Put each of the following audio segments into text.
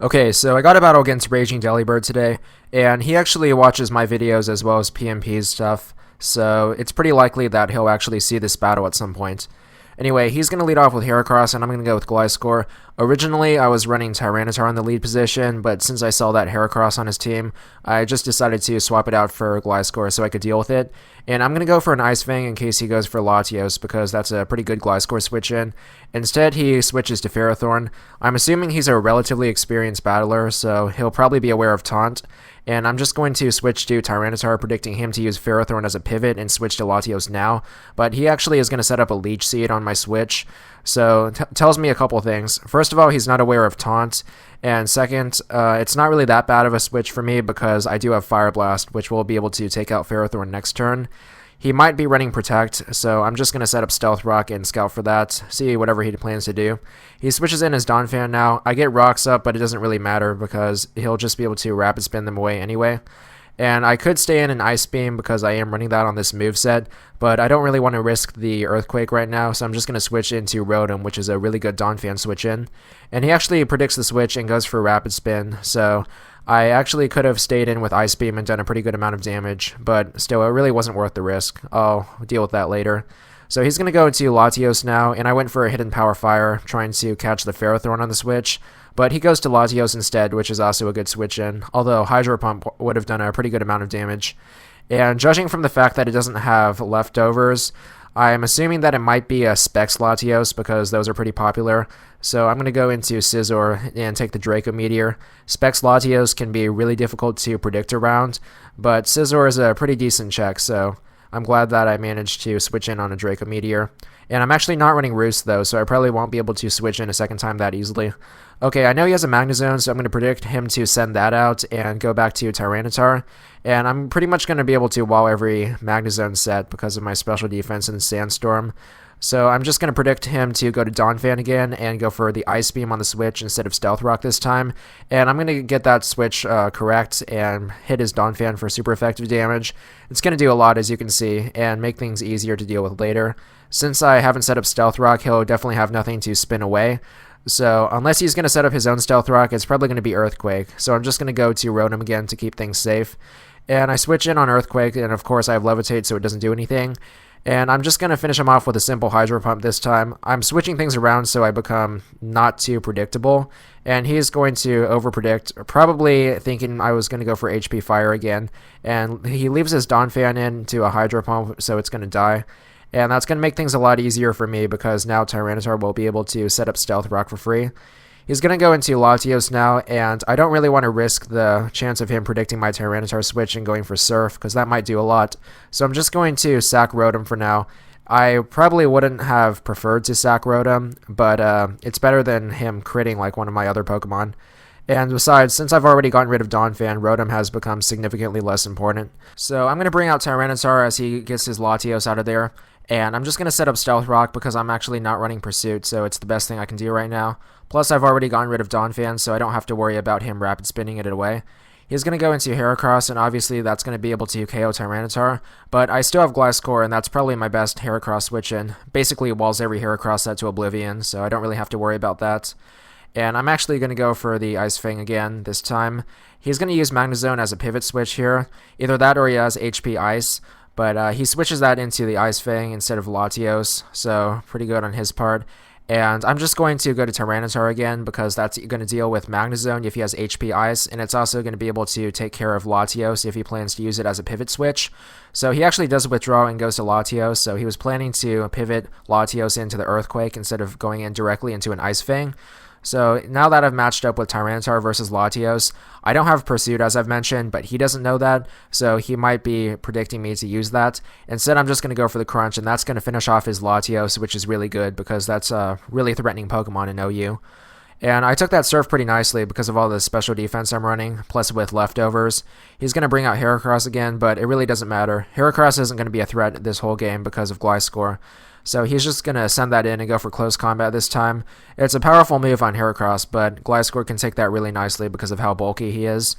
Okay, so I got a battle against RagingDelibird today, and he actually watches my videos as well as PMP's stuff, so it's pretty likely that he'll actually see this battle at some point. Anyway, he's going to lead off with Heracross, and I'm going to go with Gliscor. Originally, I was running Tyranitar in the lead position, but since I saw that Heracross on his team, I just decided to swap it out for Gliscor so I could deal with it. And I'm going to go for an Ice Fang in case he goes for Latios, because that's a pretty good Gliscor switch in. Instead, he switches to Ferrothorn. I'm assuming he's a relatively experienced battler, so he'll probably be aware of Taunt. And I'm just going to switch to Tyranitar, predicting him to use Ferrothorn as a pivot and switch to Latios now. But he actually is going to set up a Leech Seed on my switch, so tells me a couple things. First of all, he's not aware of Taunt, and second, it's not really that bad of a switch for me because I do have Fire Blast, which will be able to take out Ferrothorn next turn. He might be running Protect, so I'm just going to set up Stealth Rock and scout for that, see whatever he plans to do. He switches in his Donphan now. I get Rocks up, but it doesn't really matter because he'll just be able to Rapid Spin them away anyway. And I could stay in an Ice Beam because I am running that on this moveset, but I don't really want to risk the Earthquake right now, so I'm just going to switch into Rotom, which is a really good Donphan switch in. And he actually predicts the switch and goes for Rapid Spin, so I actually could have stayed in with Ice Beam and done a pretty good amount of damage, but still, it really wasn't worth the risk. I'll deal with that later. So he's going to go into Latios now, and I went for a Hidden Power Fire, trying to catch the Ferrothorn on the switch, but he goes to Latios instead, which is also a good switch in, although Hydro Pump would have done a pretty good amount of damage. And judging from the fact that it doesn't have leftovers, I'm assuming that it might be a Specs Latios because those are pretty popular. So I'm going to go into Scizor and take the Draco Meteor. Specs Latios can be really difficult to predict around, but Scizor is a pretty decent check, so I'm glad that I managed to switch in on a Draco Meteor. And I'm actually not running Roost though, so I probably won't be able to switch in a second time that easily. Okay, I know he has a Magnezone, so I'm going to predict him to send that out and go back to Tyranitar. And I'm pretty much going to be able to wall every Magnezone set because of my special defense in Sandstorm. So I'm just going to predict him to go to Donphan again and go for the Ice Beam on the switch instead of Stealth Rock this time. And I'm going to get that switch correct and hit his Donphan for super effective damage. It's going to do a lot, as you can see, and make things easier to deal with later. Since I haven't set up Stealth Rock, he'll definitely have nothing to spin away. So unless he's going to set up his own Stealth Rock, it's probably going to be Earthquake. So I'm just going to go to Rotom again to keep things safe. And I switch in on Earthquake, and of course I have Levitate so it doesn't do anything. And I'm just going to finish him off with a simple Hydro Pump this time. I'm switching things around so I become not too predictable. And he's going to overpredict, probably thinking I was going to go for HP Fire again. And he leaves his Donphan in to a Hydro Pump, so it's going to die. And that's going to make things a lot easier for me because now Tyranitar will be able to set up Stealth Rock for free. He's going to go into Latios now, and I don't really want to risk the chance of him predicting my Tyranitar switch and going for Surf, because that might do a lot. So I'm just going to sack Rotom for now. I probably wouldn't have preferred to sack Rotom, but it's better than him critting like one of my other Pokemon. And besides, since I've already gotten rid of Donphan, Rotom has become significantly less important. So I'm going to bring out Tyranitar as he gets his Latios out of there. And I'm just going to set up Stealth Rock because I'm actually not running Pursuit, so it's the best thing I can do right now. Plus, I've already gotten rid of Donphan, so I don't have to worry about him rapid spinning it away. He's going to go into Heracross, and obviously that's going to be able to KO Tyranitar, but I still have Gliscor, and that's probably my best Heracross switch in. Basically, it walls every Heracross set to oblivion, so I don't really have to worry about that. And I'm actually going to go for the Ice Fang again this time. He's going to use Magnezone as a pivot switch here. Either that or he has HP Ice. But he switches that into the Ice Fang instead of Latios, so pretty good on his part. And I'm just going to go to Tyranitar again because that's going to deal with Magnezone if he has HP Ice, and it's also going to be able to take care of Latios if he plans to use it as a pivot switch. So he actually does withdraw and goes to Latios, so he was planning to pivot Latios into the Earthquake instead of going in directly into an Ice Fang. So now that I've matched up with Tyranitar versus Latios, I don't have Pursuit as I've mentioned, but he doesn't know that, so he might be predicting me to use that. Instead, I'm just going to go for the Crunch, and that's going to finish off his Latios, which is really good because that's a really threatening Pokemon in OU. And I took that Surf pretty nicely because of all the special defense I'm running, plus with leftovers. He's going to bring out Heracross again, but it really doesn't matter. Heracross isn't going to be a threat this whole game because of Gliscor. So he's just going to send that in and go for close combat this time. It's a powerful move on Heracross, but Gliscor can take that really nicely because of how bulky he is.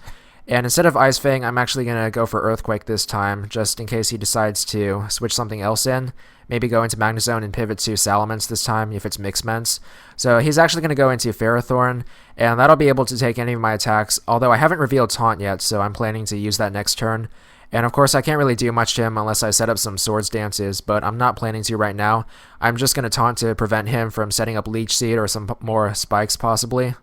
And instead of Ice Fang, I'm actually going to go for Earthquake this time, just in case he decides to switch something else in. maybe go into Magnezone and pivot to Salamence this time if it's Mixed Ments. So he's actually going to go into Ferrothorn, and that'll be able to take any of my attacks, although I haven't revealed Taunt yet, so I'm planning to use that next turn. And of course I can't really do much to him unless I set up some Swords Dances, but I'm not planning to right now. I'm just going to Taunt to prevent him from setting up Leech Seed or some more spikes possibly.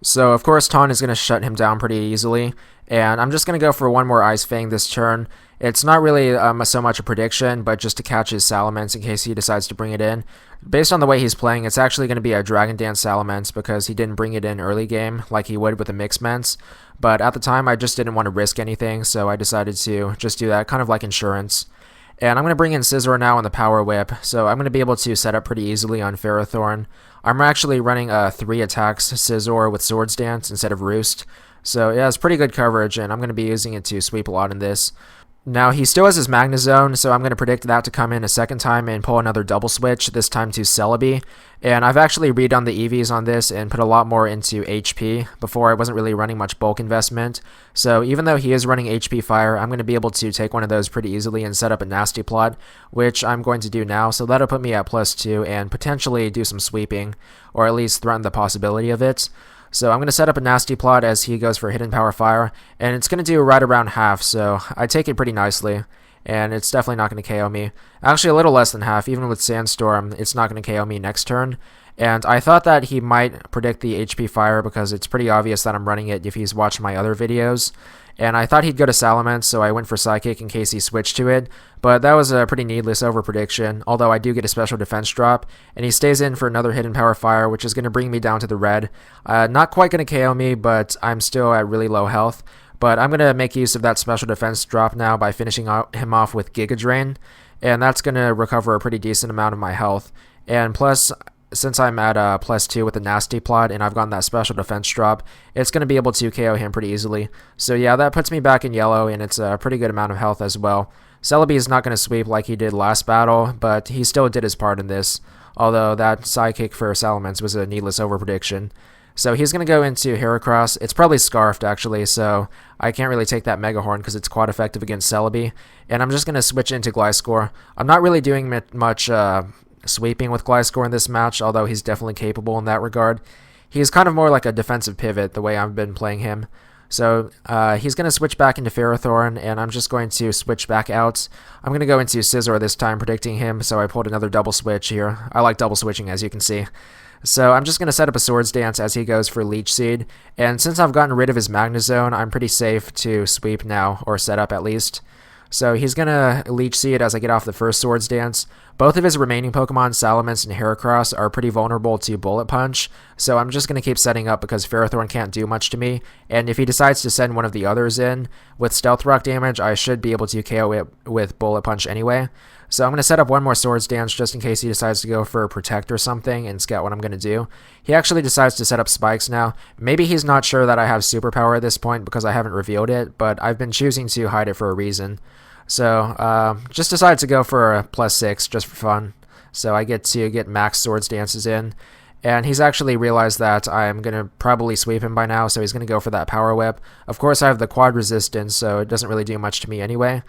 So of course Taunt is going to shut him down pretty easily, and I'm just going to go for one more Ice Fang this turn. It's not really so much a prediction, but just to catch his Salamence in case he decides to bring it in. Based on the way he's playing, it's actually going to be a Dragon Dance Salamence because he didn't bring it in early game like he would with the Mixed Ments. But at the time, I just didn't want to risk anything, so I decided to just do that, kind of like insurance. And I'm going to bring in Scizor now on the Power Whip, so I'm going to be able to set up pretty easily on Ferrothorn. I'm actually running 3 attacks Scizor with Swords Dance instead of Roost. So yeah, it's pretty good coverage, and I'm going to be using it to sweep a lot in this. Now, he still has his Magnezone, so I'm going to predict that to come in a second time and pull another double switch, this time to Celebi. And I've actually redone the EVs on this and put a lot more into HP. Before, I wasn't really running much bulk investment. So even though he is running HP Fire, I'm going to be able to take one of those pretty easily and set up a Nasty Plot, which I'm going to do now. So that'll put me at +2 and potentially do some sweeping, or at least threaten the possibility of it. So I'm going to set up a Nasty Plot as he goes for Hidden Power Fire, and it's going to do right around half, so I take it pretty nicely, and it's definitely not going to KO me. Actually, a little less than half. Even with Sandstorm, it's not going to KO me next turn. And I thought that he might predict the HP Fire because it's pretty obvious that I'm running it if he's watched my other videos. And I thought he'd go to Salamence, so I went for Psychic in case he switched to it. But that was a pretty needless over-prediction, although I do get a special defense drop. And he stays in for another Hidden Power Fire, which is going to bring me down to the red. Not quite going to KO me, but I'm still at really low health. But I'm going to make use of that special defense drop now by finishing him off with Giga Drain. And that's going to recover a pretty decent amount of my health. And plus, since I'm at +2 with the Nasty Plot and I've gotten that special defense drop, it's going to be able to KO him pretty easily. So yeah, that puts me back in yellow, and it's a pretty good amount of health as well. Celebi is not going to sweep like he did last battle, but he still did his part in this, although that Psychic for Salamence was a needless over-prediction. So he's going to go into Heracross. It's probably Scarfed, actually, so I can't really take that Mega Horn because it's quite effective against Celebi. And I'm just going to switch into Gliscor. I'm not really doing much sweeping with Gliscor in this match, although he's definitely capable in that regard. He's kind of more like a defensive pivot the way I've been playing him. So he's going to switch back into Ferrothorn, and I'm just going to switch back out. I'm going to go into Scizor this time, predicting him, so I pulled another double switch here. I like double switching, as you can see. So I'm just going to set up a Swords Dance as he goes for Leech Seed, and since I've gotten rid of his Magnezone, I'm pretty safe to sweep now, or set up at least. So he's going to Leech Seed as I get off the first Swords Dance. Both of his remaining Pokemon, Salamence and Heracross, are pretty vulnerable to Bullet Punch, so I'm just going to keep setting up because Ferrothorn can't do much to me, and if he decides to send one of the others in with Stealth Rock damage, I should be able to KO it with Bullet Punch anyway. So I'm going to set up one more Swords Dance just in case he decides to go for Protect or something and scout what I'm going to do. He actually decides to set up Spikes now. Maybe he's not sure that I have Superpower at this point because I haven't revealed it, but I've been choosing to hide it for a reason. So just decided to go for a +6 just for fun. So I get to get max Swords Dances in. And he's actually realized that I'm going to probably sweep him by now, so he's going to go for that Power Whip. Of course, I have the Quad Resistance, so it doesn't really do much to me anyway.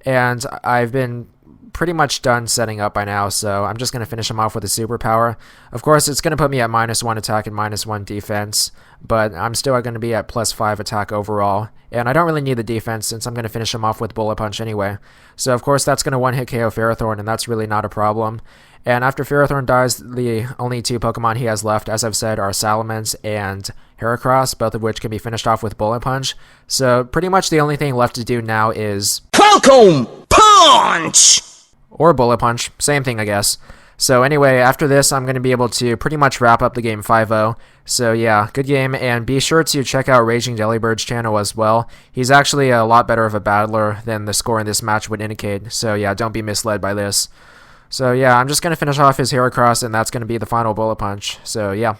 And I've been pretty much done setting up by now, so I'm just going to finish him off with a Superpower. Of course, it's going to put me at -1 attack and -1 defense, but I'm still going to be at +5 attack overall. And I don't really need the defense since I'm going to finish him off with Bullet Punch anyway. So of course that's going to one-hit KO Ferrothorn, and that's really not a problem. And after Ferrothorn dies, the only 2 Pokemon he has left, as I've said, are Salamence and Heracross, both of which can be finished off with Bullet Punch. So pretty much the only thing left to do now is Falcon Punch! Or Bullet Punch, same thing I guess. So anyway, after this, I'm going to be able to pretty much wrap up the game 5-0. So yeah, good game, and be sure to check out RagingDelibird's channel as well. He's actually a lot better of a battler than the score in this match would indicate. So yeah, don't be misled by this. So yeah, I'm just going to finish off his Heracross, and that's going to be the final Bullet Punch. So yeah.